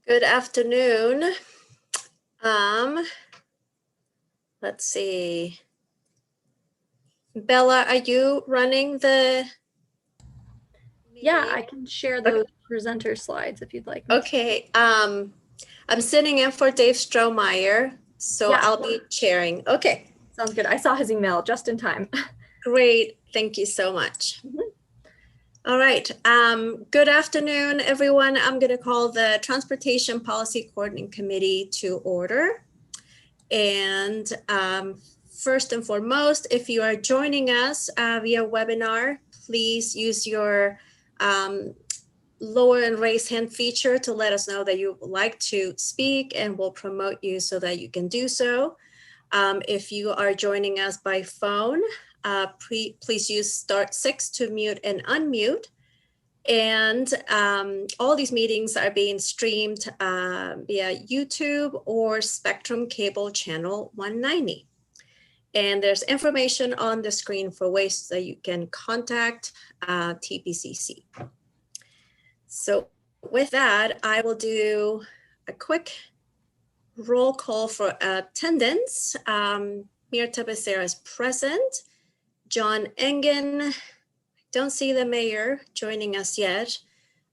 Good afternoon. Let's see. Bella, are you running the Yeah, meeting? I can share those presenter slides if you'd like. Okay. I'm sitting in for Dave Strohmeyer, so Yeah. I'll be chairing. Okay, Sounds good. I saw his email just in time. great. Thank you so much. Mhm. All right. Good afternoon, everyone. I'm going to call the Transportation Policy Coordinating Committee to order. And first and foremost, if you are joining us via webinar, please use your lower and raise hand feature to let us know that you would like to speak, and we'll promote you so that you can do so. If you are joining us by phone, please use *6 to mute and unmute. And all these meetings are being streamed via YouTube or Spectrum Cable Channel 190. And there's information on the screen for ways that you can contact TPCC. So with that, I will do a quick roll call for attendance. Mirta Becerra is present. John Engen, don't see the mayor joining us yet.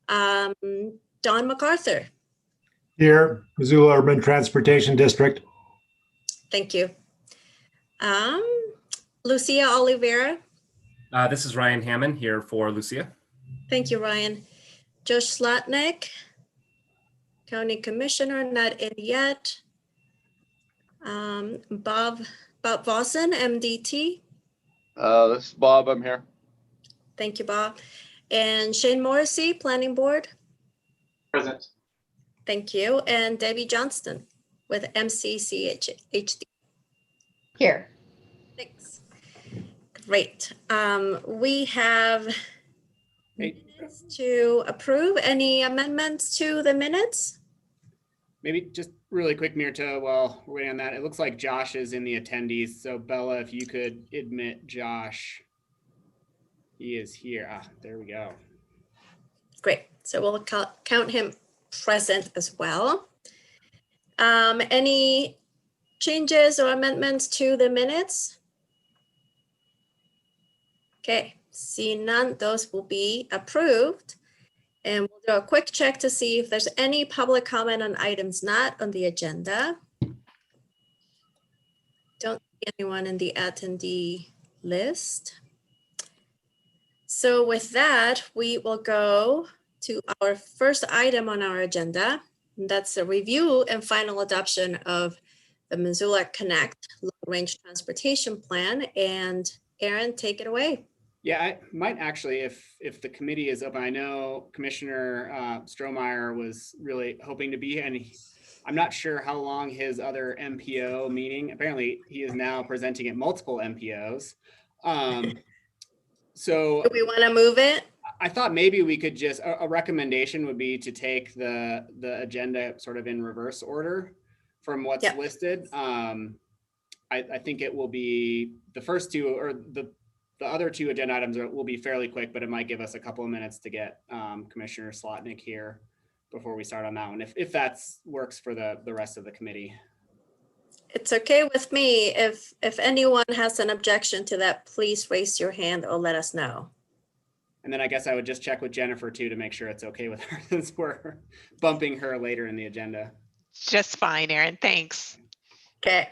Don MacArthur. Here, Missoula Urban Transportation District. Thank you. Lucia Oliveira. This is Ryan Hammond here for Lucia. Thank you, Ryan. Josh Slotnick, County Commissioner, not in yet. Bob Vossen, MDT. This is Bob, I'm here. Thank you, Bob. And Shane Morrissey, Planning Board. Present. Thank you. And Debbie Johnston with MCCHD. Here. Thanks. Great. We have minutes to approve. Any amendments to the minutes? Maybe just really quick, Mirta, while we're waiting on that, it looks like Josh is in the attendees. So Bella, if you could admit Josh, he is here. Ah, there we go. Great. So we'll count him present as well. Any changes or amendments to the minutes? Okay, seeing none, those will be approved. And we'll do a quick check to see if there's any public comment on items not on the agenda. Don't see anyone in the attendee list. So with that, we will go to our first item on our agenda. And that's the review and final adoption of the Missoula Connect Long Range Transportation Plan. And Aaron, take it away. Yeah, I might actually, if the committee is open, I know Commissioner Strohmeyer was really hoping to be, and I'm not sure how long his other MPO meeting, apparently he is now presenting at multiple MPOs. So Do we want to move it? I thought maybe we could just, a recommendation would be to take the agenda sort of in reverse order from what's listed. I think it will be the first two, or the other two agenda items will be fairly quick, but it might give us a couple of minutes to get Commissioner Slotnick here before we start on that one, if that works for the rest of the committee. It's okay with me. If anyone has an objection to that, please raise your hand or let us know. And then I guess I would just check with Jennifer too to make sure it's okay with her, since we're bumping her later in the agenda. Just fine, Aaron. Thanks. Okay.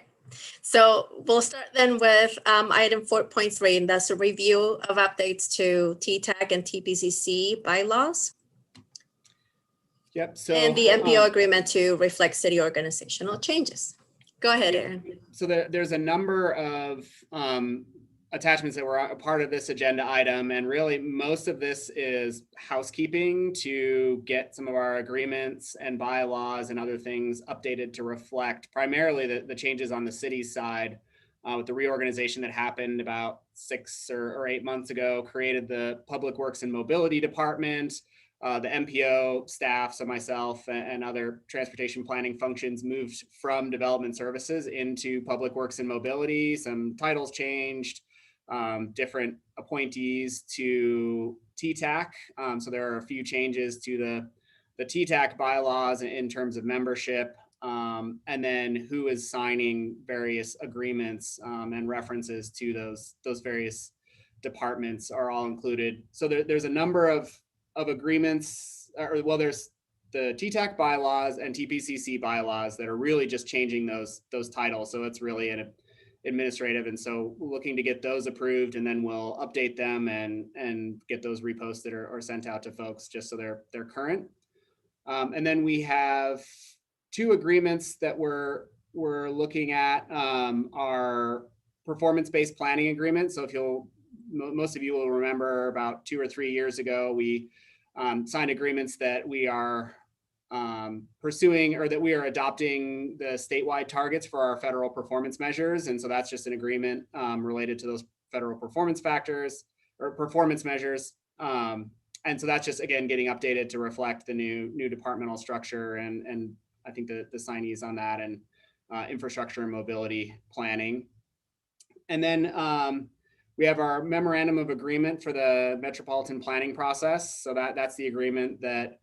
So we'll start then with item 4.3, and that's a review of updates to TTAC and TPCC bylaws. Yep. So and the MPO agreement to reflect city organizational changes. Go ahead, Aaron. So there's a number of attachments that were a part of this agenda item, and really most of this is housekeeping to get some of our agreements and bylaws and other things updated to reflect primarily the changes on the city side with the reorganization that happened about 6 or 8 months ago, created the Public Works and Mobility Department. The MPO staff, so myself and other transportation planning functions, moved from development services into Public Works and Mobility. Some titles changed, different appointees to TTAC. So there are a few changes to TTAC bylaws in terms of membership, and then who is signing various agreements, and references to those various departments are all included. So there's a number of agreements, or well, there's the TTAC bylaws and TPCC bylaws that are really just changing those titles. So it's really an administrative, and so looking to get those approved, and then we'll update them and get those reposted or sent out to folks just so they're current. And then we have 2 agreements that we're looking at, our performance-based planning agreement. So if most of you will remember about 2 or 3 years ago, we signed agreements that we are pursuing, or that we are adopting the statewide targets for our federal performance measures. And so that's just an agreement related to those federal performance factors or performance measures. And so that's just, again, getting updated to reflect the new departmental structure, and I think the signees on that, and infrastructure and mobility planning. And then we have our memorandum of agreement for the Metropolitan planning process. So that's the agreement that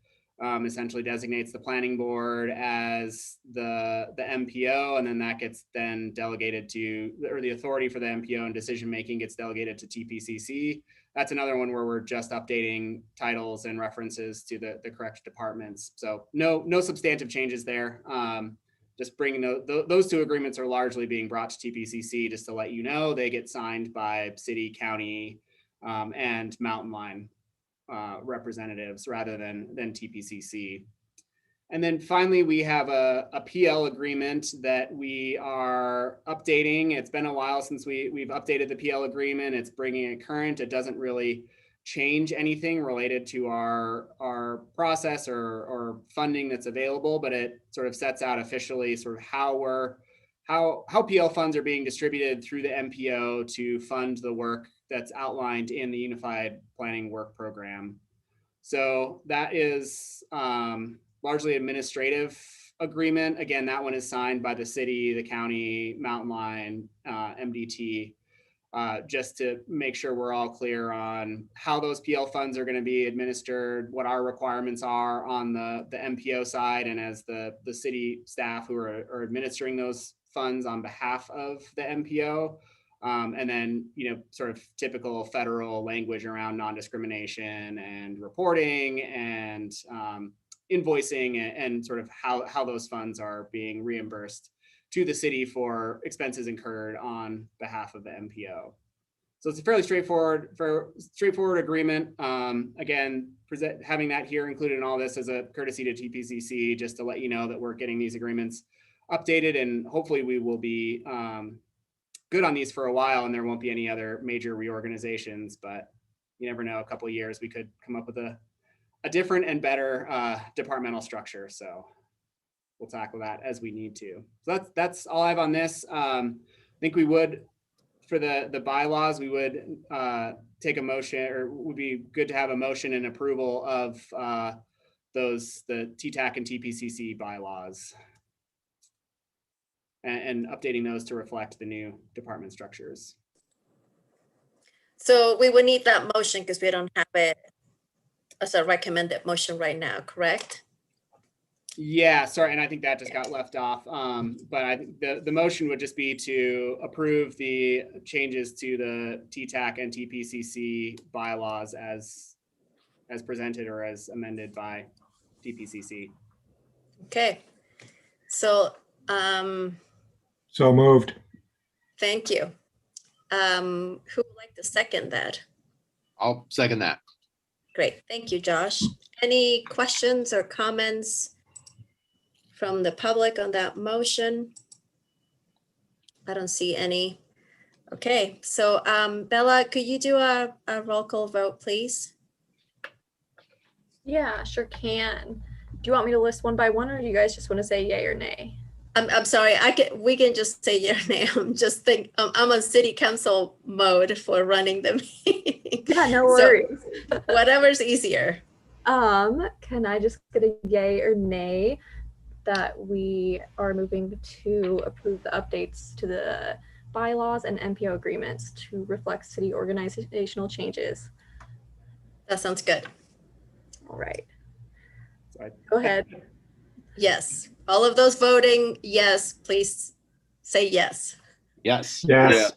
essentially designates the planning board as the MPO, and then that gets then delegated to, or the authority for the MPO and decision making gets delegated to TPCC. That's another one where we're just updating titles and references to the correct departments. So no substantive changes there. Just bringing those 2 agreements are largely being brought to TPCC, just to let you know. They get signed by city, county, and mountain line representatives rather than TPCC. And then finally, we have a PL agreement that we are updating. It's been a while since we've updated the PL agreement. It's bringing it current. It doesn't really change anything related to our process or funding that's available, but it sort of sets out officially sort of how PL funds are being distributed through the MPO to fund the work that's outlined in the Unified Planning Work Program. So that is largely administrative agreement. Again, that one is signed by the city, the county, mountain line, MDT, just to make sure we're all clear on how those PL funds are going to be administered, what our requirements are on the MPO side, and as the city staff who are administering those funds on behalf of the MPO. And then, sort of typical federal language around non-discrimination and reporting and invoicing, and sort of how those funds are being reimbursed to the city for expenses incurred on behalf of the MPO. So it's a fairly straightforward agreement. Again, having that here included in all this as a courtesy to TPCC, just to let you know that we're getting these agreements updated, and hopefully we will be good on these for a while, and there won't be any other major reorganizations, but you never know, a couple of years we could come up with a different and better departmental structure. So we'll tackle that as we need to. So that's all I have on this. I think we would, for the bylaws, we would take a motion, or would be good to have a motion and approval of the TTAC and TPCC bylaws, and updating those to reflect the new department structures. So we would need that motion because we don't have it as a recommended motion right now, correct? Yeah, sorry, and I think that just got left off. But I think the motion would just be to approve the changes to the TTAC and TPCC bylaws as presented or as amended by TPCC. Okay, so So moved. thank you. Who would like to second that? I'll second that. Great, thank you, Josh. Any questions or comments from the public on that motion? I don't see any. Okay, so Bella, could you do a roll call vote, please? Yeah, sure can. Do you want me to list one by one, or do you guys just want to say yay or nay? I'm sorry, we can just say yeah or nay. I'm on city council mode for running the meeting. Yeah, no So, worries. whatever's easier. Can I just get a yay or nay that we are moving to approve the updates to the bylaws and MPO agreements to reflect city organizational changes? That sounds good. All right. Go ahead. Yes. All of those voting yes, please say yes. Yes. Yes.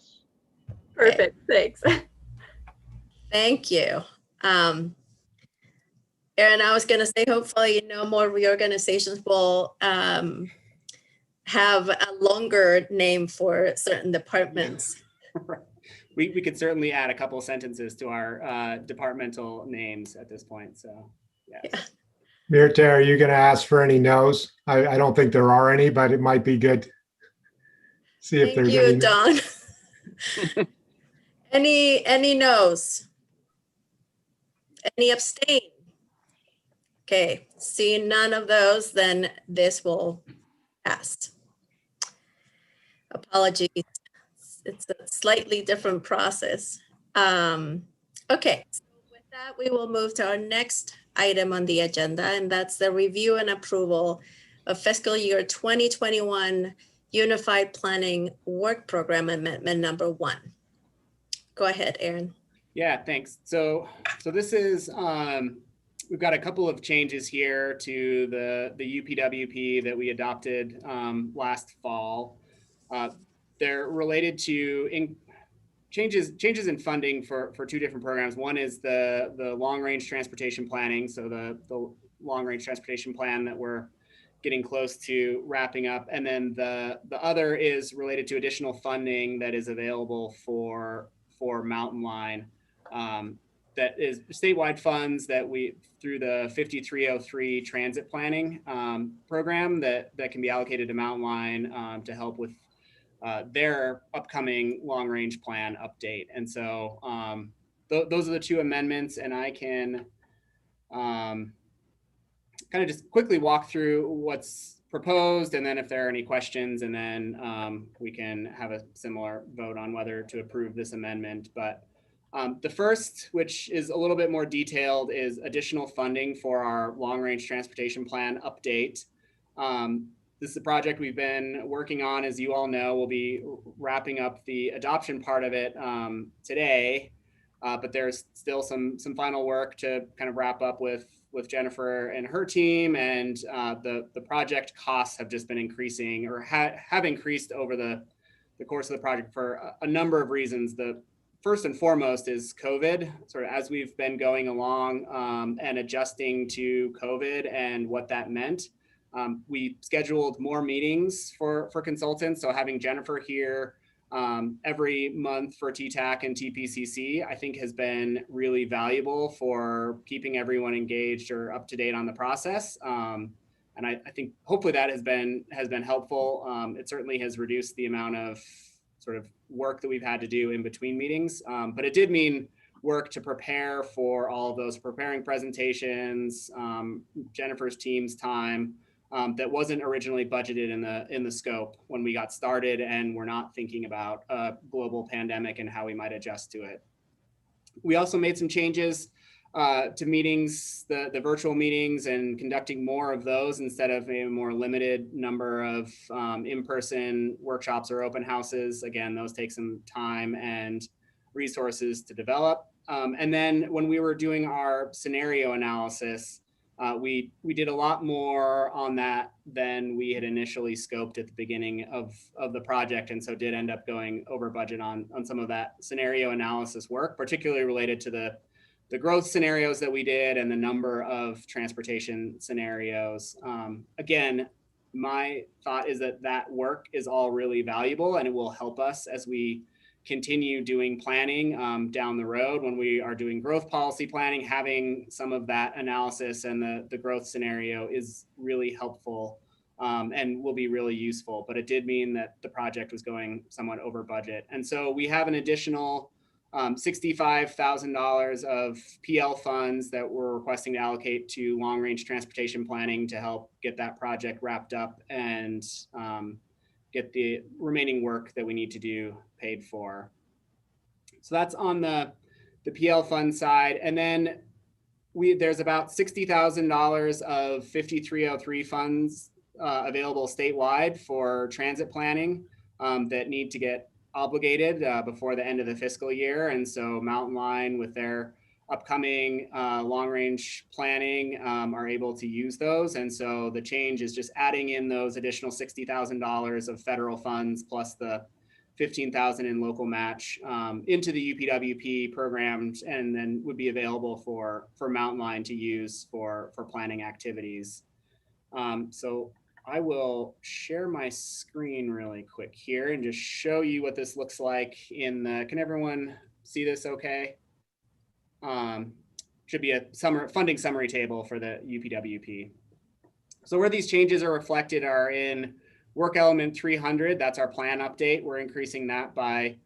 Perfect. Thanks. Thank you. Erin, I was going to say, hopefully, no more reorganizations will have a longer name for certain departments. We could certainly add a couple sentences to our departmental names at this point. So, yes. Yeah. Mirta, are you going to ask for any no's? I don't think there are any, but it might be good. See if Thank there's you, any. Don. Any no's? Any abstain? Okay, seeing none of those, then this will pass. Apologies. It's a slightly different process. Okay, so with that, we will move to our next item on the agenda, and that's the review and approval of fiscal year 2021 Unified Planning Work Program Amendment number 1. Go ahead, Erin. Yeah, thanks. So this is, we've got a couple of changes here to the UPWP that we adopted last fall. They're related to changes in funding for two different programs. One is the long range transportation planning. So the long range transportation plan that we're getting close to wrapping up. And then the other is related to additional funding that is available for Mountain Line. That is statewide funds that we, through the 5303 transit planning program that can be allocated to Mountain Line to help with their upcoming long range plan update. And so those are the two amendments, and I can kind of just quickly walk through what's proposed, and then if there are any questions, and then we can have a similar vote on whether to approve this amendment. But the first, which is a little bit more detailed, is additional funding for our long range transportation plan update. This is a project we've been working on, as you all know. We'll be wrapping up the adoption part of it today, but there's still some final work to kind of wrap up with Jennifer and her team, and the project costs have just been increasing, or have increased over the course of the project for a number of reasons. The first and foremost is COVID. Sort of as we've been going along and adjusting to COVID and what that meant, we scheduled more meetings for consultants. So having Jennifer here every month for TTAC and TPCC, I think has been really valuable for keeping everyone engaged or up to date on the process. And I think hopefully that has been helpful. It certainly has reduced the amount of sort of work that we've had to do in between meetings, but it did mean work to prepare for all of those, preparing presentations, Jennifer's team's time, that wasn't originally budgeted in the scope when we got started, and we're not thinking about a global pandemic and how we might adjust to it. We also made some changes to meetings, the virtual meetings, and conducting more of those instead of a more limited number of in-person workshops or open houses. Again, those take some time and resources to develop. And then when we were doing our scenario analysis, we did a lot more on that than we had initially scoped at the beginning of the project, and so did end up going over budget on some of that scenario analysis work, particularly related to the growth scenarios that we did and the number of transportation scenarios. Again, my thought is that work is all really valuable, and it will help us as we continue doing planning down the road. When we are doing growth policy planning, having some of that analysis and the growth scenario is really helpful and will be really useful. But it did mean that the project was going somewhat over budget. And so we have an additional $65,000 of PL funds that we're requesting to allocate to long range transportation planning to help get that project wrapped up and get the remaining work that we need to do paid for. So that's on the PL fund side. And then there's about $60,000 of 5303 funds available statewide for transit planning that need to get obligated before the end of the fiscal year. And so Mountain Line, with their upcoming long-range planning are able to use those. And so the change is just adding in those additional $60,000 of federal funds plus the $15,000 in local match into the UPWP programs, and then would be available for Mountain Line to use for planning activities. So I will share my screen really quick here and just show you what this looks like in the, can everyone see this okay? Should be a funding summary table for the UPWP. So where these changes are reflected are in work element 300. That's our plan update. We're increasing that by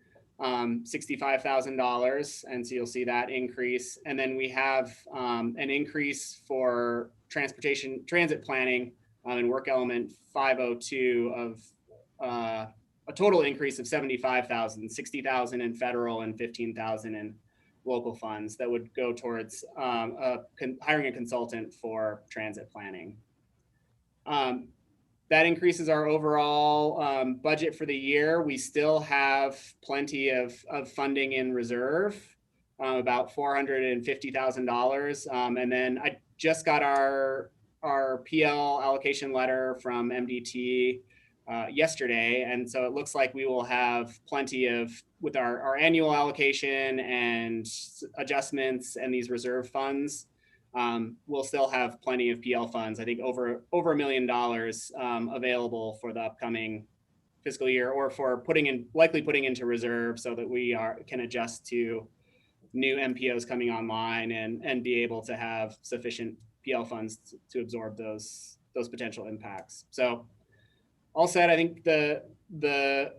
$65,000. And so you'll see that increase. And then we have an increase for transit planning in work element 502 of a total increase of $75,000, $60,000 in federal and $15,000 in local funds that would go towards hiring a consultant for transit planning. That increases our overall budget for the year. We still have plenty of funding in reserve, about $450,000. And then I just got our PL allocation letter from MDT yesterday. And so it looks like we will have plenty of, with our annual allocation and adjustments and these reserve funds, we'll still have plenty of PL funds. I think over $1 million available for the upcoming fiscal year, or for likely putting into reserve so that we can adjust to new MPOs coming online and be able to have sufficient PL funds to absorb those potential impacts. So all said, I think the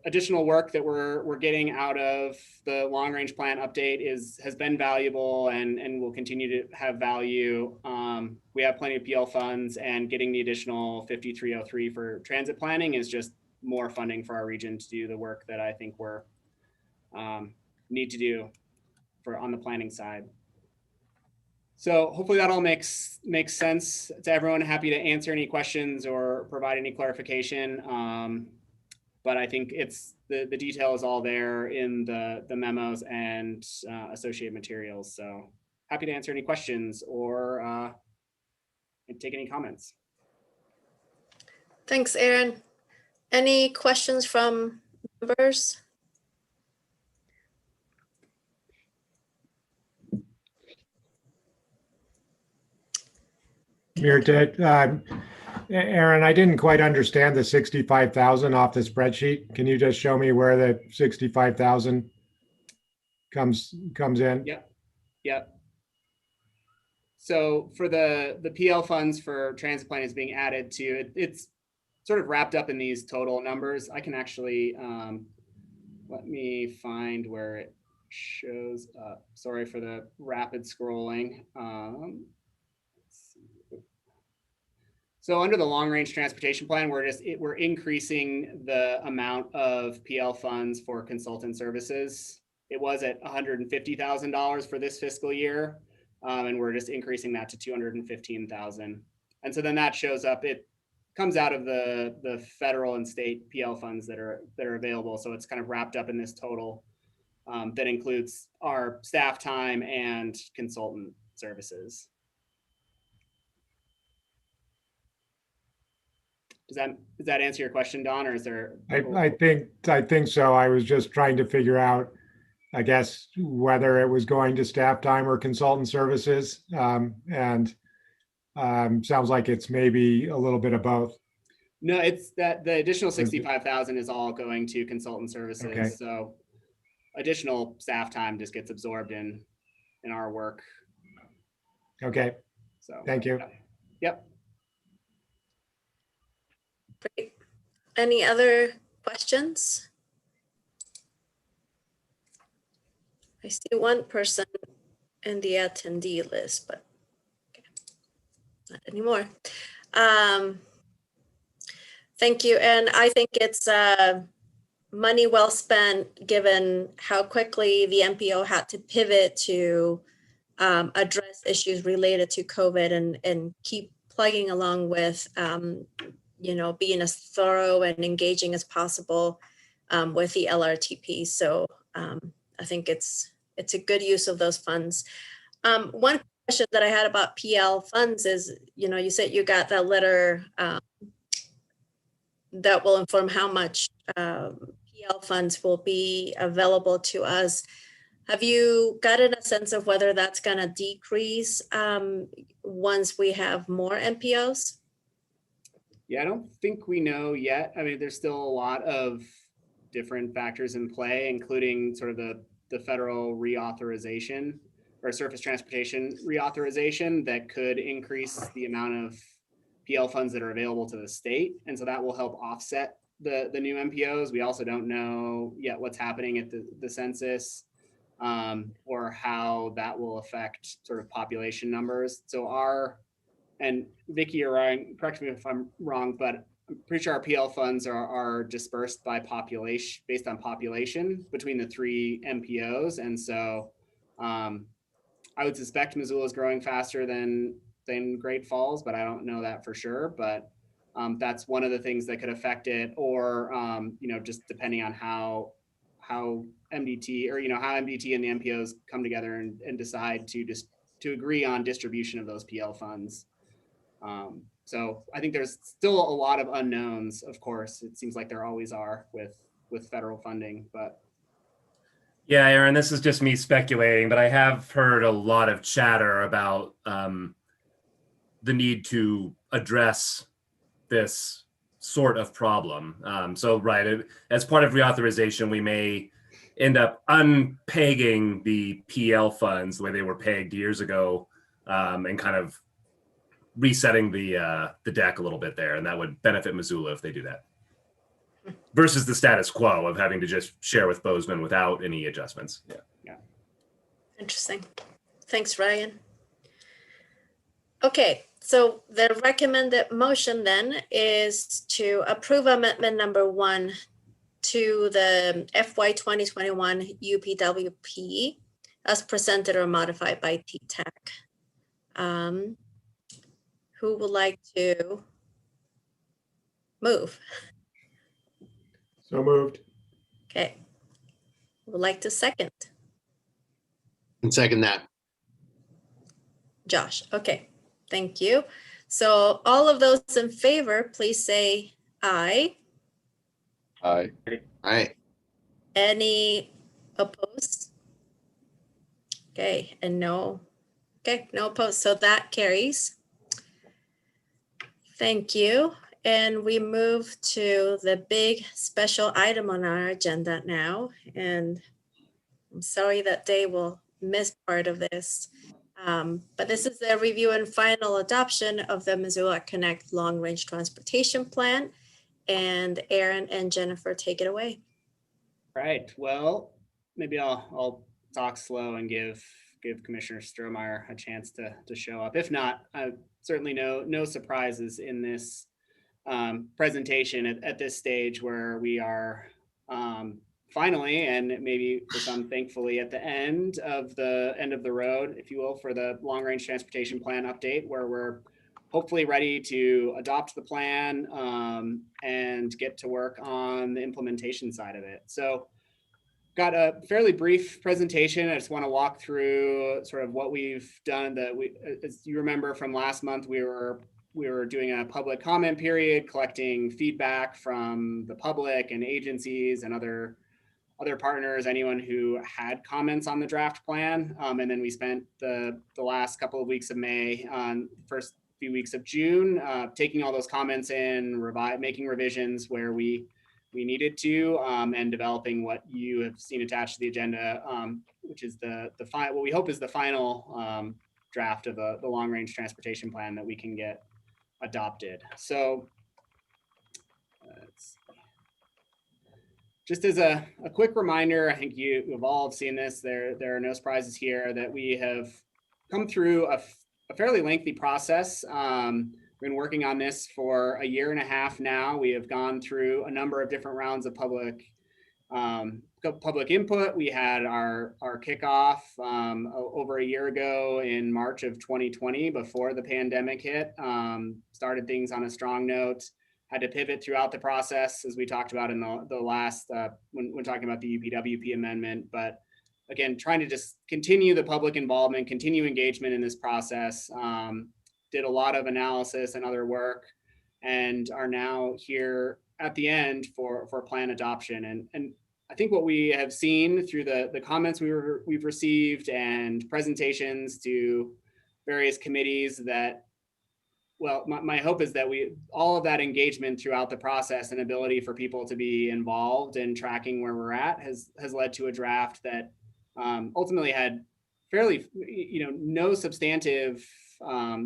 additional work that we're getting out of the long range plan update has been valuable and will continue to have value. We have plenty of PL funds, and getting the additional 5303 for transit planning is just more funding for our region to do the work that I think we're need to do on the planning side. So hopefully that all makes sense to everyone. Happy to answer any questions or provide any clarification. But I think the detail is all there in the memos and associated materials. So happy to answer any questions or take any comments. Thanks, Aaron. Any questions from members? Aaron, I didn't quite understand the 65,000 off the spreadsheet. Can you just show me where the 65,000 comes in? Yep. So for the PL funds for transit plan is being added to it's sort of wrapped up in these total numbers. I can actually let me find where it shows up. Sorry for the rapid scrolling. So under the long range transportation plan, we're increasing the amount of PL funds for consultant services. It was at $150,000 for this fiscal year, and we're just increasing that to $215,000. And so then that shows up. It comes out of the federal and state PL funds that are available. So it's kind of wrapped up in this total that includes our staff time and consultant services. Does that answer your question, Don, or is there? I think so. I was just trying to figure out, I guess, whether it was going to staff time or consultant services, and sounds like it's maybe a little bit of both. No, it's that the additional 65,000 is all going to consultant services. Okay. So additional staff time just gets absorbed in our work. Okay. So thank you. Yep. Great. Any other questions? I see one person in the attendee list, but okay. Not anymore. Thank you. And I think it's money well spent given how quickly the MPO had to pivot to address issues related to COVID and keep plugging along with being as thorough and engaging as possible with the LRTP. So I think it's a good use of those funds. One question that I had about PL funds is, you said you got that letter that will inform how much PL funds will be available to us. Have you gotten a sense of whether that's going to decrease once we have more MPOs? Yeah, I don't think we know yet. I mean, there's still a lot of different factors in play, including sort of the federal reauthorization or surface transportation reauthorization that could increase the amount of PL funds that are available to the state. And so that will help offset the new MPOs. We also don't know yet what's happening at the census or how that will affect sort of population numbers. So and Vicky or Ryan, correct me if I'm wrong, but I'm pretty sure our PL funds are dispersed by population, based on population between the 3 MPOs. And so I would suspect Missoula is growing faster than Great Falls, but I don't know that for sure. But that's one of the things that could affect it, or just depending on how MDT or how MDT and the MPOs come together and decide to agree on distribution of those PL funds. So I think there's still a lot of unknowns. Of course, it seems like there always are with federal funding, but. Yeah, Aaron, this is just me speculating, but I have heard a lot of chatter about the need to address this sort of problem. So, right, as part of reauthorization, we may end up unpegging the PL funds the way they were pegged years ago, and kind of resetting the deck a little bit there, and that would benefit Missoula if they do that. Versus the status quo of having to just share with Bozeman without any adjustments. Yeah. Interesting. Thanks, Ryan. Okay, so the recommended motion then is to approve amendment number 1 to the FY 2021 UPWP as presented or modified by TTAC. Who would like to move? So moved. Okay. Would like to second? And second that. Josh. Okay. Thank you. So all of those in favor, please say aye. Aye. Aye. Any opposed? Okay. And no. Okay. No opposed. So that carries. Thank you. And we move to the big special item on our agenda now. And I'm sorry that Dave will miss part of this. But this is the review and final adoption of the Missoula Connect Long Range Transportation Plan. And Aaron and Jennifer, take it away. Right. Well, maybe I'll talk slow and give Commissioner Strohmeyer a chance to show up. If not, certainly no surprises in this presentation at this stage where we are finally, and maybe for some thankfully, at the end of the road, if you will, for the long range transportation plan update, where we're hopefully ready to adopt the plan and get to work on the implementation side of it. So got a fairly brief presentation. I just want to walk through sort of what we've done. As you remember from last month, we were doing a public comment period, collecting feedback from the public and agencies and other partners, anyone who had comments on the draft plan. And then we spent the last couple of weeks of May, first few weeks of June, taking all those comments in, making revisions where we needed to, and developing what you have seen attached to the agenda, which is what we hope is the final draft of the long range transportation plan that we can get adopted. So just as a quick reminder, I think you've all seen this, there are no surprises here, that we have come through a fairly lengthy process. We've been working on this for a year and a half now. We have gone through a number of different rounds of public input. We had our kickoff over a year ago in March of 2020, before the pandemic hit. Started things on a strong note, had to pivot throughout the process, as we talked about in the last, when talking about the UPWP amendment, but again, trying to just continue the public involvement, continue engagement in this process. Did a lot of analysis and other work, and are now here at the end for plan adoption. And I think what we have seen through the comments we've received and presentations to various committees that, well, my hope is that all of that engagement throughout the process and ability for people to be involved in tracking where we're at has led to a draft that ultimately had fairly, no substantive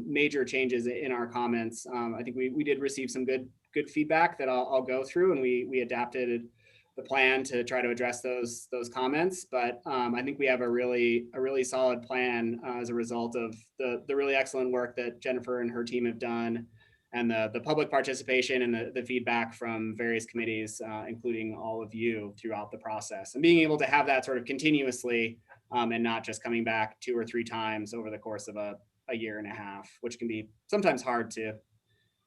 major changes in our comments. I think we did receive some good feedback that I'll go through, and we adapted the plan to try to address those comments. But I think we have a really solid plan as a result of the really excellent work that Jennifer and her team have done, and the public participation and the feedback from various committees, including all of you throughout the process, and being able to have that sort of continuously and not just coming back 2 or 3 times over the course of a year and a half, which can be sometimes hard to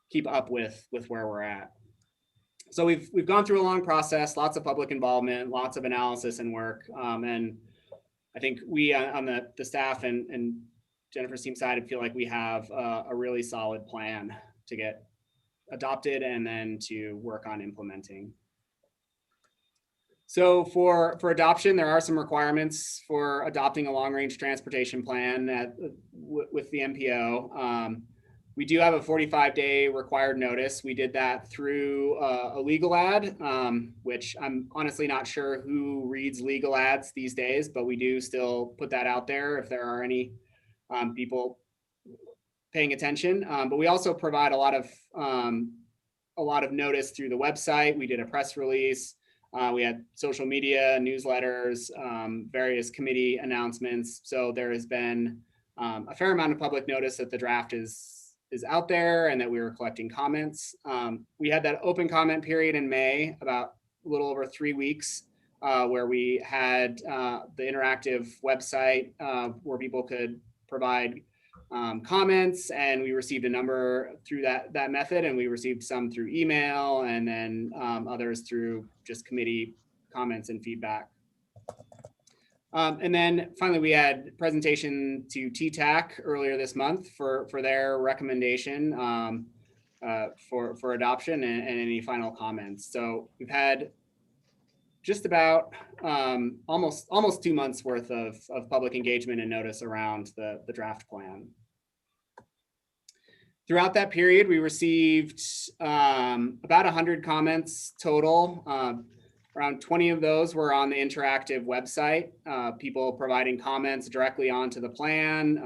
keep up with where we're at. So we've gone through a long process, lots of public involvement, lots of analysis and work. And I think we on the staff and Jennifer's team side feel like we have a really solid plan to get adopted and then to work on implementing. So for adoption, there are some requirements for adopting a long-range transportation plan with the MPO. We do have a 45-day required notice. We did that through a legal ad, which I'm honestly not sure who reads legal ads these days, but we do still put that out there if there are any people paying attention. But we also provide a lot of notice through the website. We did a press release. We had social media, newsletters, various committee announcements. So there has been a fair amount of public notice that the draft is out there and that we were collecting comments. We had that open comment period in May, about a little over 3 weeks, where we had the interactive website where people could provide comments, and we received a number through that method, and we received some through email, and then others through just committee comments and feedback. And then finally, we had presentation to TTAC earlier this month for their recommendation for adoption and any final comments. So we've had just about almost 2 months worth of public engagement and notice around the draft plan. Throughout that period, we received about 100 comments total. Around 20 of those were on the interactive website, people providing comments directly onto the plan.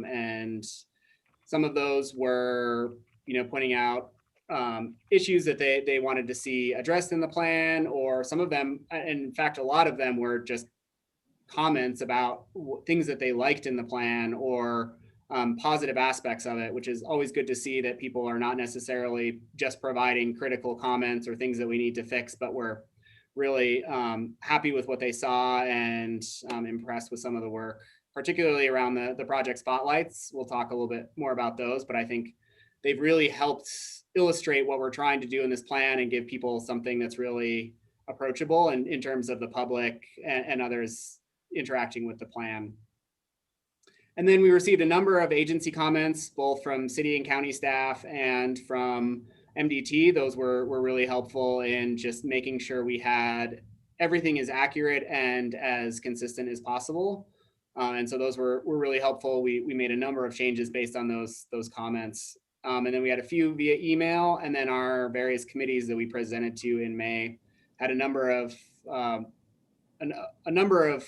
And some of those were, pointing out issues that they wanted to see addressed in the plan, or some of them, and in fact, a lot of them were just comments about things that they liked in the plan, or positive aspects of it, which is always good to see, that people are not necessarily just providing critical comments or things that we need to fix, but we're really happy with what they saw and impressed with some of the work, particularly around the project spotlights. We'll talk a little bit more about those, but I think they've really helped illustrate what we're trying to do in this plan and give people something that's really approachable and in terms of the public and others interacting with the plan. And then we received a number of agency comments, both from city and county staff and from MDT. Those were really helpful in just making sure we had everything as accurate and as consistent as possible. And so those were really helpful. We made a number of changes based on those comments. And then we had a few via email, and then our various committees that we presented to in May had a number of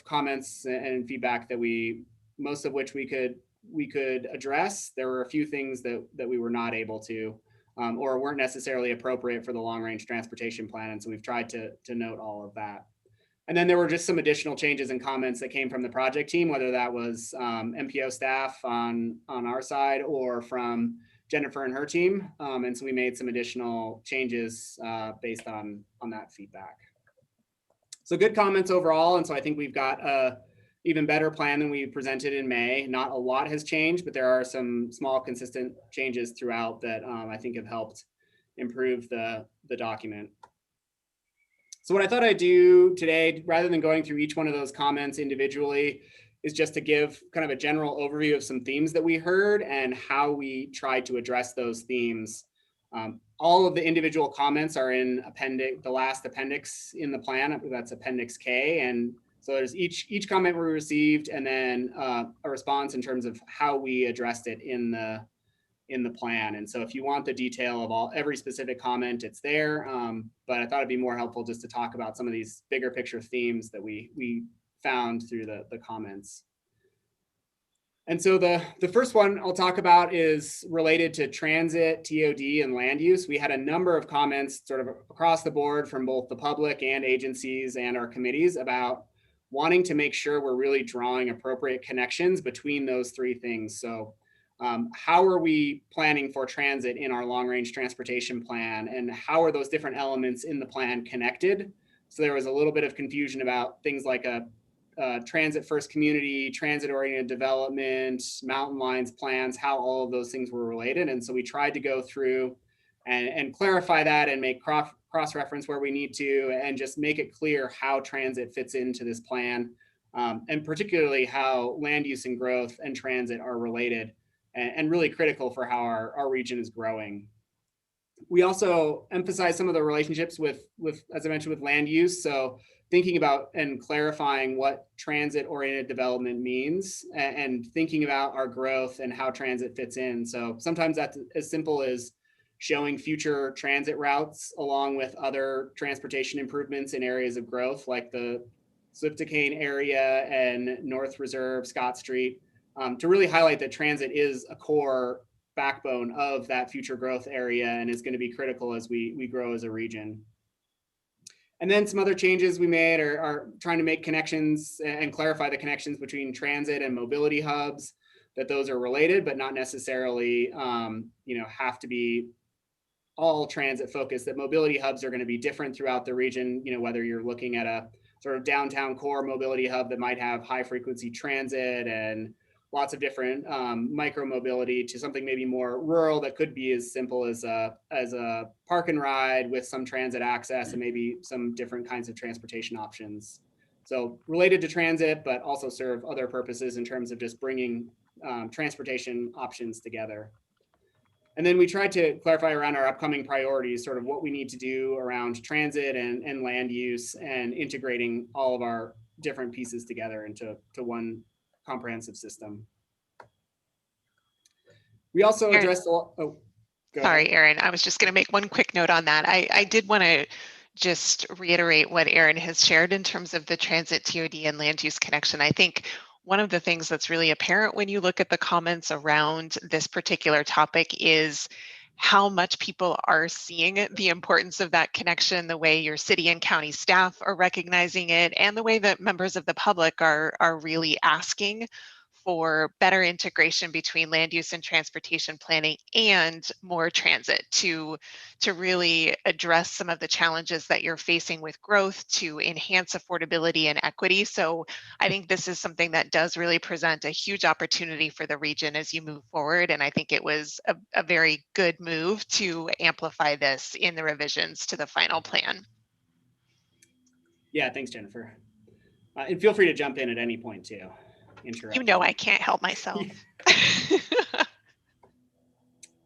comments and feedback that most of which we could address. There were a few things that we were not able to, or weren't necessarily appropriate for the long-range transportation plan. And so we've tried to note all of that. And then there were just some additional changes and comments that came from the project team, whether that was MPO staff on our side or from Jennifer and her team. And so we made some additional changes based on that feedback. So good comments overall. And so I think we've got a even better plan than we presented in May. Not a lot has changed, but there are some small consistent changes throughout that I think have helped improve the document. So what I thought I'd do today, rather than going through each one of those comments individually, is just to give kind of a general overview of some themes that we heard and how we tried to address those themes. All of the individual comments are in the last appendix in the plan. That's Appendix K. And so there's each comment we received, and then a response in terms of how we addressed it in the plan. And so if you want the detail of every specific comment, it's there. But I thought it'd be more helpful just to talk about some of these bigger picture themes that we found through the comments. And so the first one I'll talk about is related to transit, TOD, and land use. We had a number of comments sort of across the board from both the public and agencies and our committees about wanting to make sure we're really drawing appropriate connections between those three things. So how are we planning for transit in our long-range transportation plan, and how are those different elements in the plan connected? So there was a little bit of confusion about things like a transit first community, transit oriented development, mountain lines plans, how all of those things were related. And so we tried to go through and clarify that and make cross-reference where we need to, and just make it clear how transit fits into this plan, and particularly how land use and growth and transit are related and really critical for how our region is growing. We also emphasize some of the relationships with, as I mentioned, with land use. So thinking about and clarifying what transit-oriented development means, and thinking about our growth and how transit fits in. So sometimes that's as simple as showing future transit routes along with other transportation improvements in areas of growth, like the Swift-Duquesne area and North Reserve, Scott Street, to really highlight that transit is a core backbone of that future growth area and is going to be critical as we grow as a region. And then some other changes we made are trying to make connections and clarify the connections between transit and mobility hubs, that those are related, but not necessarily have to be all transit focused, that mobility hubs are going to be different throughout the region, whether you're looking at a sort of downtown core mobility hub that might have high frequency transit and lots of different micro mobility, to something maybe more rural that could be as simple as a park and ride with some transit access and maybe some different kinds of transportation options. So related to transit, but also serve other purposes in terms of just bringing transportation options together. And then we tried to clarify around our upcoming priorities, sort of what we need to do around transit and land use, and integrating all of our different pieces together into one comprehensive system. We also addressed, Sorry, Aaron, I was just going to make one quick note on that. I did want to just reiterate what Aaron has shared in terms of the transit, TOD, and land use connection. I think one of the things that's really apparent when you look at the comments around this particular topic is how much people are seeing the importance of that connection, the way your city and county staff are recognizing it, and the way that members of the public are really asking for better integration between land use and transportation planning and more transit to really address some of the challenges that you're facing with growth, to enhance affordability and equity. So I think this is something that does really present a huge opportunity for the region as you move forward. And I think it was a very good move to amplify this in the revisions to the final plan. Yeah, thanks, Jennifer. And feel free to jump in at any point too. Interrupt. You know, I can't help myself.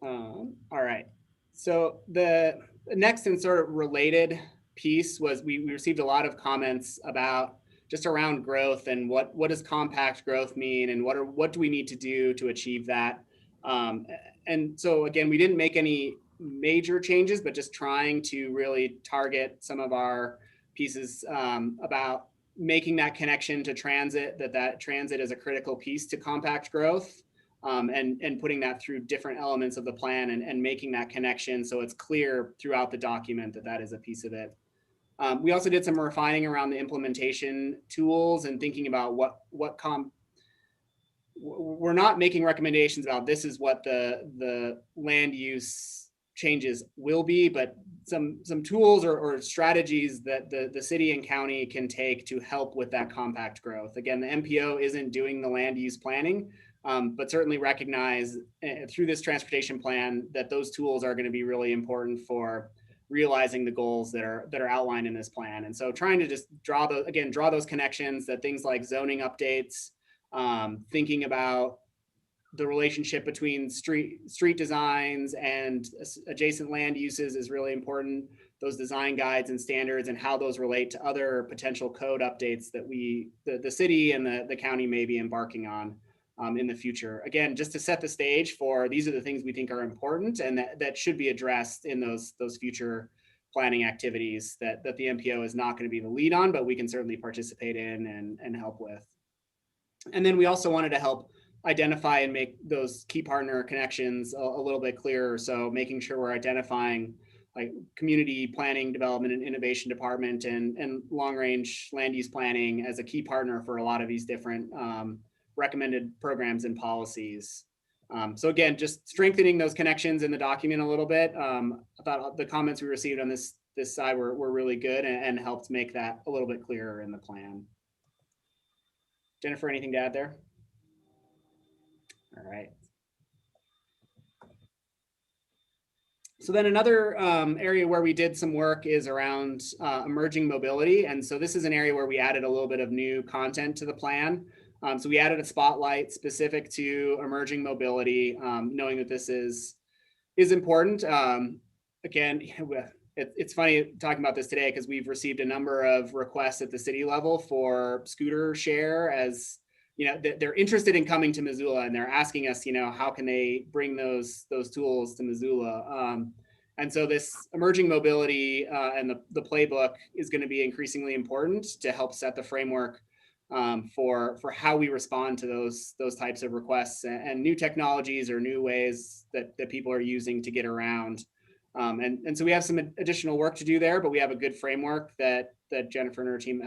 All right. So the next and sort of related piece was we received a lot of comments about just around growth and what does compact growth mean, and what do we need to do to achieve that. And so again, we didn't make any major changes, but just trying to really target some of our pieces about making that connection to transit, that transit is a critical piece to compact growth, and putting that through different elements of the plan and making that connection so it's clear throughout the document that is a piece of it. We also did some refining around the implementation tools and thinking about we're not making recommendations about this is what the land use changes will be, but some tools or strategies that the city and county can take to help with that compact growth. Again, the MPO isn't doing the land use planning, but certainly recognize through this transportation plan that those tools are going to be really important for realizing the goals that are outlined in this plan. And so trying to just draw those connections, that things like zoning updates, thinking about the relationship between street designs and adjacent land uses is really important. Those design guides and standards and how those relate to other potential code updates that the city and the county may be embarking on in the future. Again, just to set the stage for, these are the things we think are important and that should be addressed in those future planning activities that the MPO is not going to be the lead on, but we can certainly participate in and help with. And then we also wanted to help identify and make those key partner connections a little bit clearer. So making sure we're identifying like community planning, development and innovation department and long range land use planning as a key partner for a lot of these different recommended programs and policies. So again, just strengthening those connections in the document a little bit. About the comments we received on this side were really good and helped make that a little bit clearer in the plan. Jennifer, anything to add there? All right. So then another area where we did some work is around emerging mobility. And so this is an area where we added a little bit of new content to the plan. So we added a spotlight specific to emerging mobility, knowing that this is important. Again, it's funny talking about this today because we've received a number of requests at the city level for scooter share, as you know, they're interested in coming to Missoula and they're asking us, you know, how can they bring those tools to Missoula? And so this emerging mobility and the playbook is going to be increasingly important to help set the framework for how we respond to those types of requests and new technologies or new ways that people are using to get around. And so we have some additional work to do there, but we have a good framework that Jennifer and her team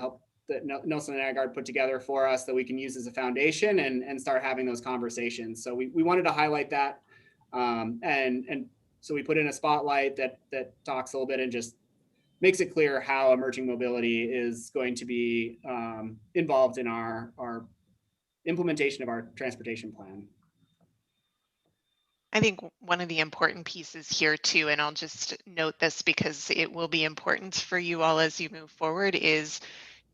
that Nelson and Agard put together for us that we can use as a foundation and start having those conversations. So we wanted to highlight that. And so we put in a spotlight that talks a little bit and just makes it clear how emerging mobility is going to be involved in our implementation of our transportation plan. I think one of the important pieces here too, and I'll just note this because it will be important for you all as you move forward, is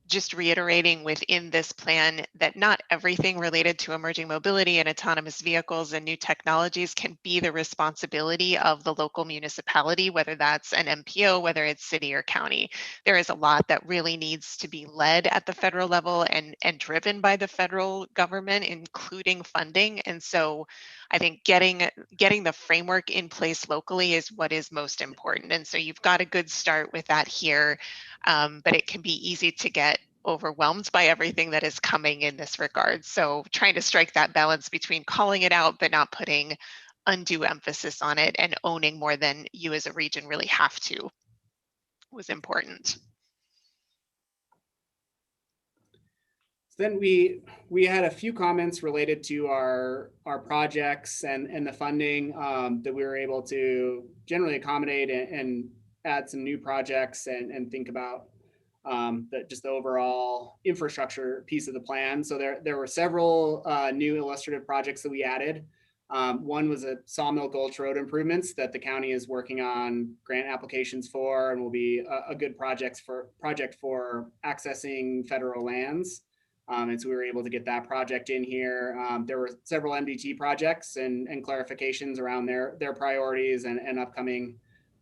just reiterating within this plan that not everything related to emerging mobility and autonomous vehicles and new technologies can be the responsibility of the local municipality, whether that's an MPO, whether it's city or county. There is a lot that really needs to be led at the federal level and driven by the federal government, including funding. And so I think getting the framework in place locally is what is most important. And so you've got a good start with that here. But it can be easy to get overwhelmed by everything that is coming in this regard. So trying to strike that balance between calling it out, but not putting undue emphasis on it and owning more than you as a region really have to was important. Then we had a few comments related to our projects and the funding that we were able to generally accommodate and add some new projects and think about just the overall infrastructure piece of the plan. So there were several new illustrative projects that we added. One was a Sawmill Gulch Road improvements that the county is working on grant applications for and will be a good project for accessing federal lands. And so we were able to get that project in here. There were several MDT projects and clarifications around their priorities and upcoming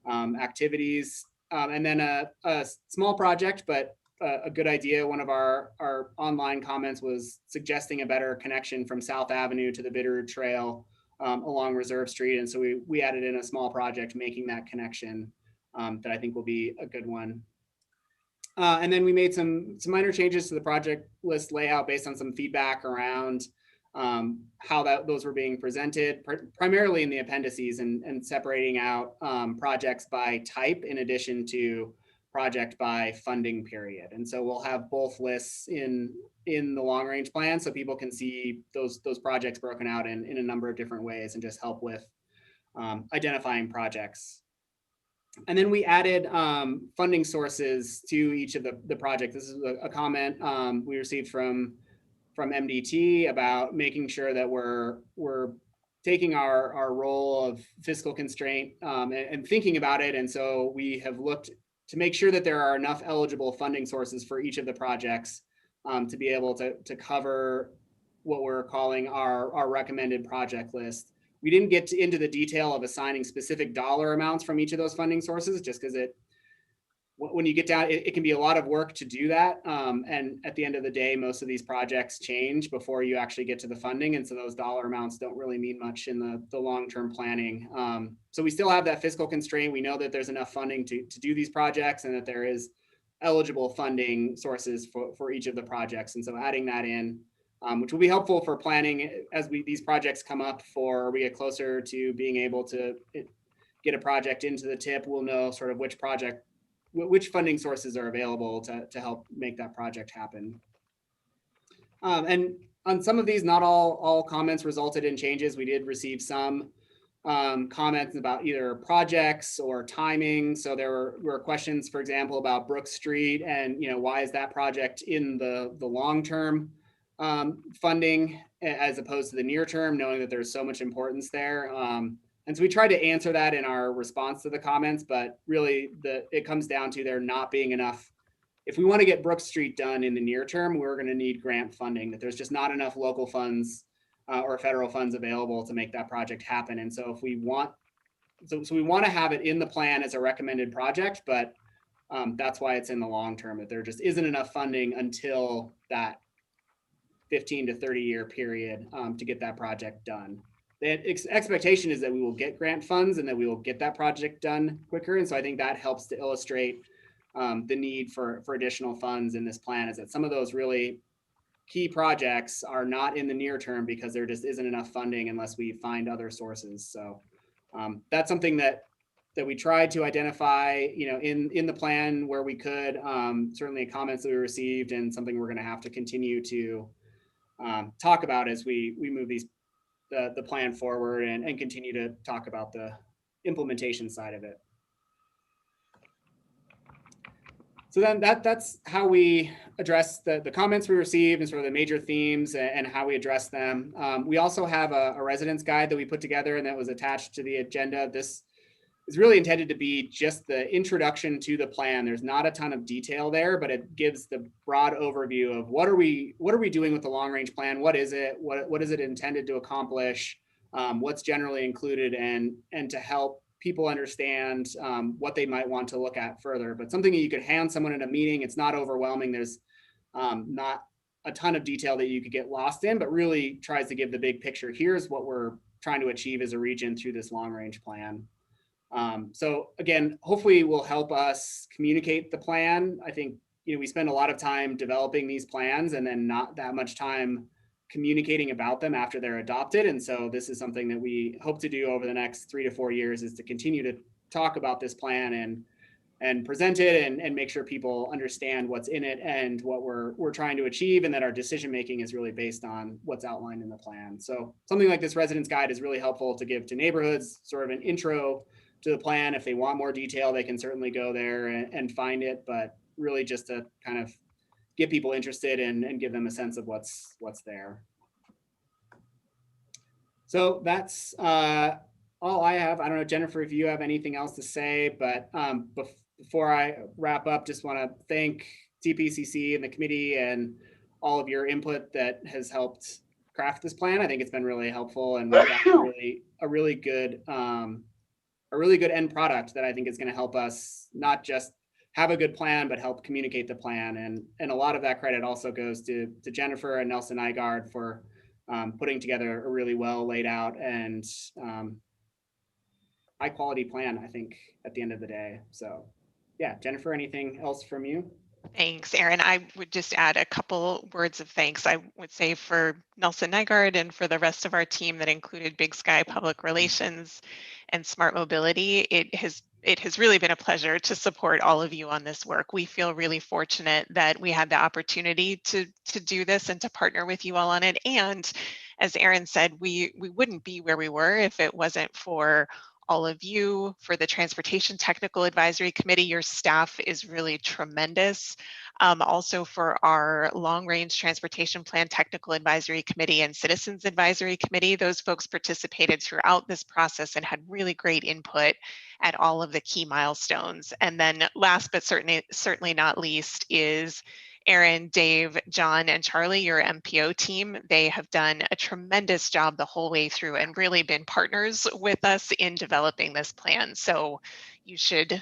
activities. And then a small project, but a good idea. One of our online comments was suggesting a better connection from South Avenue to the Bitterroot Trail along Reserve Street. And so we added in a small project making that connection that I think will be a good one. And then we made some minor changes to the project list layout based on some feedback around how those were being presented, primarily in the appendices and separating out projects by type in addition to project by funding period. And so we'll have both lists in the long range plan so people can see those projects broken out in a number of different ways and just help with identifying projects. And then we added funding sources to each of the projects. This is a comment we received from MDT about making sure that we're taking our role of fiscal constraint and thinking about it. And so we have looked to make sure that there are enough eligible funding sources for each of the projects to be able to cover what we're calling our recommended project list. We didn't get into the detail of assigning specific dollar amounts from each of those funding sources, just because when you get down, it can be a lot of work to do that. And at the end of the day, most of these projects change before you actually get to the funding. And so those dollar amounts don't really mean much in the long-term planning. So we still have that fiscal constraint. We know that there's enough funding to do these projects and that there is eligible funding sources for each of the projects. And so adding that in, which will be helpful for planning as these projects come up or we get closer to being able to get a project into the tip, we'll know sort of which funding sources are available to help make that project happen. And on some of these, not all comments resulted in changes. We did receive some comments about either projects or timing. So there were questions, for example, about Brook Street and why is that project in the long-term funding as opposed to the near term, knowing that there's so much importance there. And so we tried to answer that in our response to the comments, but really it comes down to there not being enough. If we want to get Brook Street done in the near term, we're going to need grant funding, that there's just not enough local funds or federal funds available to make that project happen. And so if we want, so we want to have it in the plan as a recommended project, but that's why it's in the long term, that there just isn't enough funding until that 15 to 30 year period to get that project done. The expectation is that we will get grant funds and that we will get that project done quicker. And so I think that helps to illustrate the need for additional funds in this plan, is that some of those really key projects are not in the near term because there just isn't enough funding unless we find other sources. So that's something that we tried to identify, in the plan where we could. Certainly comments that we received, and something we're going to have to continue to talk about as we move the plan forward and continue to talk about the implementation side of it. So then that's how we address the comments we received and sort of the major themes and how we address them. We also have a residence guide that we put together and that was attached to the agenda. This is really intended to be just the introduction to the plan. There's not a ton of detail there, but it gives the broad overview of what are we doing with the long range plan? What is it? What is it intended to accomplish? What's generally included, and to help people understand what they might want to look at further. But something that you could hand someone in a meeting, it's not overwhelming. There's not a ton of detail that you could get lost in, but really tries to give the big picture. Here's what we're trying to achieve as a region through this long range plan. So again, hopefully will help us communicate the plan. I think, we spend a lot of time developing these plans and then not that much time communicating about them after they're adopted. And so this is something that we hope to do over the next 3 to 4 years, is to continue to talk about this plan and present it and make sure people understand what's in it and what we're trying to achieve, and that our decision making is really based on what's outlined in the plan. So something like this residence guide is really helpful to give to neighborhoods, sort of an intro to the plan. If they want more detail, they can certainly go there and find it, but really just to kind of get people interested and give them a sense of what's there. So that's all I have. I don't know, Jennifer, if you have anything else to say, but before I wrap up, just want to thank TPCC and the committee and all of your input that has helped craft this plan. I think it's been really helpful, and we've got a really good end product that I think is going to help us not just have a good plan, but help communicate the plan. And a lot of that credit also goes to Jennifer and Nelson Nygaard for putting together a really well laid out and high quality plan, I think, at the end of the day. So yeah, Jennifer, anything else from you? Thanks, Aaron. I would just add a couple words of thanks. I would say for Nelson Nygaard and for the rest of our team that included Big Sky Public Relations and Smart Mobility. It has really been a pleasure to support all of you on this work. We feel really fortunate that we had the opportunity to do this and to partner with you all on it. And as Aaron said, we wouldn't be where we were if it wasn't for all of you. For the Transportation Technical Advisory Committee, your staff is really tremendous. Also for our Long Range Transportation Plan Technical Advisory Committee and Citizens Advisory Committee, those folks participated throughout this process and had really great input at all of the key milestones. And then last but certainly not least is Aaron, Dave, John, and Charlie, your MPO team. They have done a tremendous job the whole way through and really been partners with us in developing this plan. So you should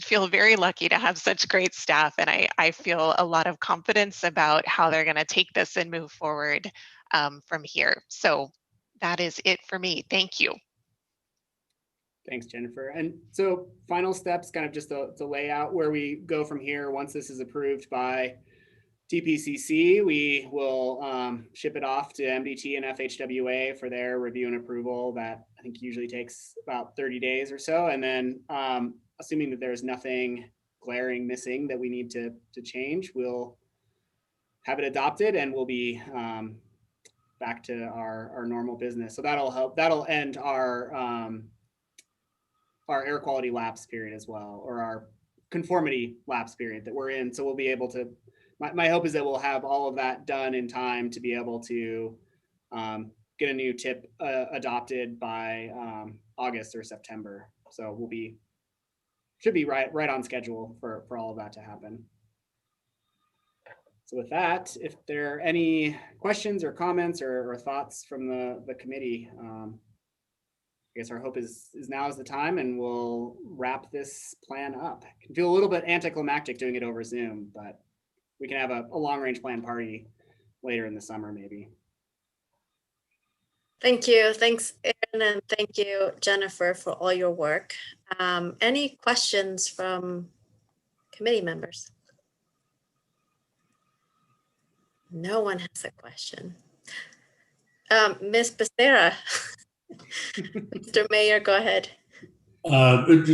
feel very lucky to have such great staff. And I feel a lot of confidence about how they're going to take this and move forward from here. So that is it for me. Thank you. Thanks, Jennifer. And so final steps, kind of just to lay out where we go from here. Once this is approved by TPCC, we will ship it off to MDT and FHWA for their review and approval. That I think usually takes about 30 days or so. And then assuming that there's nothing glaring missing that we need to change, we'll have it adopted and we'll be back to our normal business. So that'll help. That'll end our air quality lapse period as well, or our conformity lapse period that we're in. So we'll be able to, my hope is that we'll have all of that done in time to be able to get a new tip adopted by August or September. So should be right on schedule for all of that to happen. So with that, if there are any questions or comments or thoughts from the committee, I guess our hope is now is the time, and we'll wrap this plan up. It can feel a little bit anticlimactic doing it over Zoom, but we can have a long range plan party later in the summer, maybe. Thank you. Thanks, Aaron, and thank you, Jennifer, for all your work. Any questions from committee members? No one has a question. Ms. Becerra. Mr. Mayor, go ahead.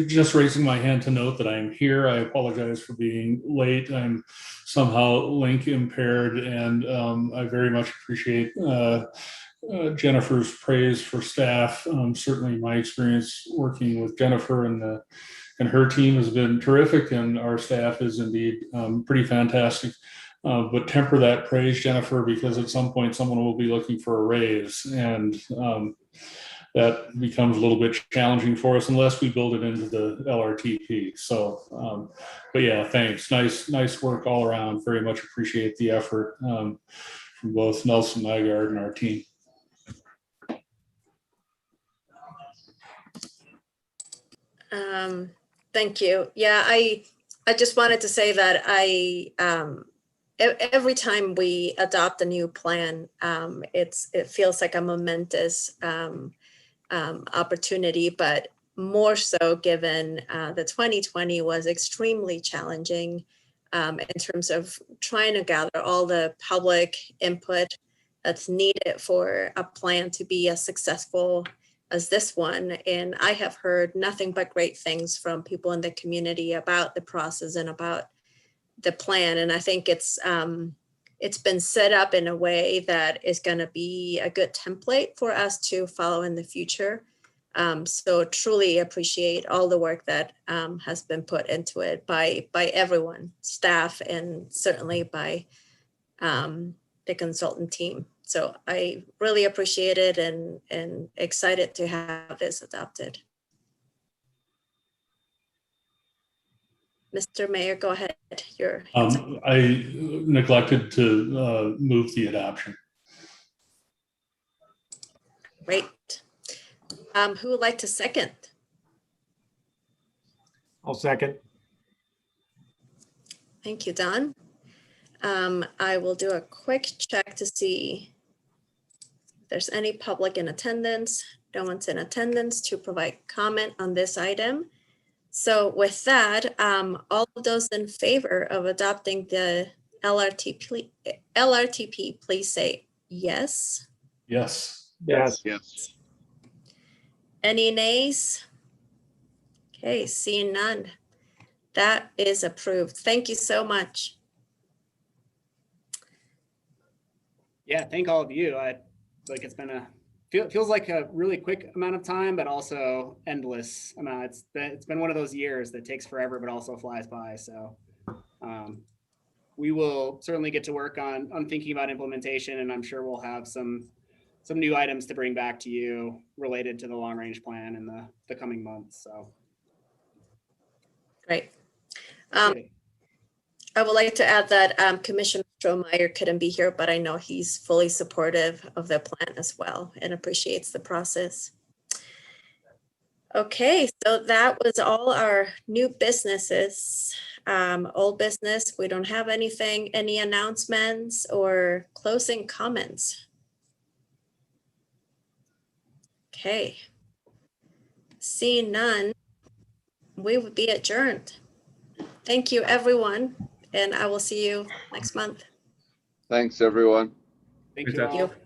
Just raising my hand to note that I'm here. I apologize for being late. I'm somehow link impaired, and I very much appreciate Jennifer's praise for staff. Certainly my experience working with Jennifer and her team has been terrific, and our staff is indeed pretty fantastic. But temper that praise, Jennifer, because at some point someone will be looking for a raise, and that becomes a little bit challenging for us unless we build it into the LRTP. So, but yeah, thanks. Nice work all around. Very much appreciate the effort from both Nelson Nygaard and our team. Thank you. Yeah, I just wanted to say that every time we adopt a new plan, it feels like a momentous opportunity, but more so given the 2020 was extremely challenging in terms of trying to gather all the public input that's needed for a plan to be as successful as this one. And I have heard nothing but great things from people in the community about the process and about the plan. And I think it's been set up in a way that is going to be a good template for us to follow in the future. So truly appreciate all the work that has been put into it by everyone, staff, and certainly by the consultant team. So I really appreciate it and excited to have this adopted. Mr. Mayor, go ahead. I neglected to move the adoption. Great. Who would like to second? I'll second. Thank you, Don. I will do a quick check to see if there's any public in attendance. No one's in attendance to provide comment on this item. So with that, all of those in favor of adopting the LRTP, please say yes. Yes. Yes. Yes. Any nays? Okay, seeing none. That is approved. Thank you so much. Yeah, thank all of you. I feel like it's been a feels like a really quick amount of time, but also endless amount. It's been one of those years that takes forever, but also flies by. So we will certainly get to work on thinking about implementation, and I'm sure we'll have some new items to bring back to you related to the long range plan in the coming months. So Great. appreciate it. I would like to add that Commissioner Strohmeyer couldn't be here, but I know he's fully supportive of the plan as well and appreciates the process. Okay, so that was all our new businesses. Old business, we don't have anything, any announcements or closing comments? Okay. Seeing none, we would be adjourned. Thank you, everyone, and I will see you next month. Thanks, everyone. Thank Thanks, you Ed. all. Thank you.